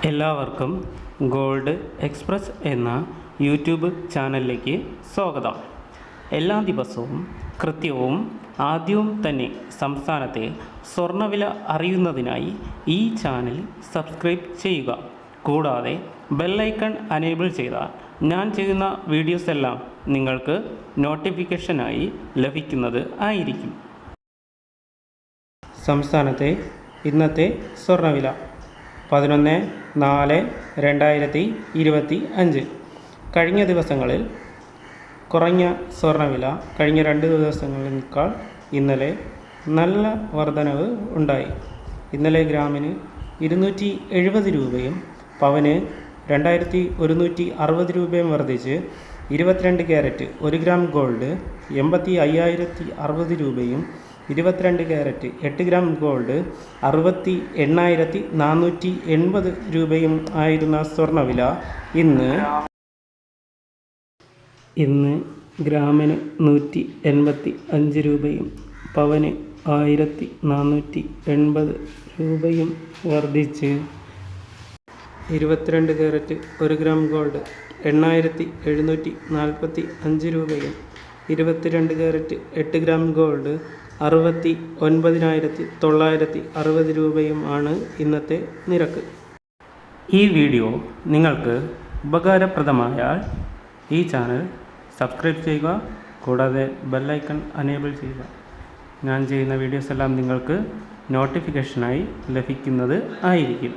എല്ലാവർക്കും gold express എന്ന YouTube ചാനലിലേക്ക് സ്വാഗതം. എല്ലാ ദിവസവും കൃത്യവും ആദ്യവും തന്നെ സംസ്ഥാനത്തെ സ്വർണ്ണവില അറിയുന്നതിനായി ഈ ചാനൽ സബ്സ്ക്രൈബ് ചെയ്യുക. കൂടാതെ ബെല്ലൈക്കൺ അനേബിൾ ചെയ്താൽ ഞാൻ ചെയ്യുന്ന വീഡിയോസ് എല്ലാം നിങ്ങൾക്ക് നോട്ടിഫിക്കേഷനായി ലഭിക്കുന്നത് ആയിരിക്കും. സംസ്ഥാനത്തെ ഇന്നത്തെ സ്വർണ്ണവില 11/4/2025. കഴിഞ്ഞ ദിവസങ്ങളിൽ കുറഞ്ഞ സ്വർണ്ണവില കഴിഞ്ഞ 2 ദിവസങ്ങളേക്കാൾ ഇന്നലെ നല്ല വർധനവ് ഉണ്ടായി. ഇന്നലെ ഗ്രാമിന് 270 രൂപയും പവന് 2160 രൂപയും വർദ്ധിച്ച് 22 ക്യാരറ്റ് 1 ഗ്രാം ഗോൾഡ് 85,060 രൂപയും 22 ക്യാരറ്റ് 8 ഗ്രാം ഗോൾഡ് 68,480 രൂപയും ആയിരുന്ന സ്വർണ്ണവില ഇന്ന് ഗ്രാമിന് 185 രൂപയും പവന് 1,480 രൂപയും വർദ്ധിച്ച് 22 ക്യാരറ്റ് 1 ഗ്രാം ഗോൾഡ് 8,745 രൂപയും 22 ക്യാരറ്റ് 8 ഗ്രാം ഗോൾഡ് 69,960 രൂപയും ആണ് ഇന്നത്തെ നിരക്ക്. ഈ വീഡിയോ നിങ്ങൾക്ക് ഉപകാരപ്രദമായാൽ ഈ ചാനൽ സബ്സ്ക്രൈബ് ചെയ്യുക. കൂടാതെ ബെല്ലൈക്കൺ അനേബിൾ ചെയ്യുക. ഞാൻ ചെയ്യുന്ന വീഡിയോസ് എല്ലാം നിങ്ങൾക്ക് നോട്ടിഫിക്കേഷനായി ലഭിക്കുന്നത് ആയിരിക്കും.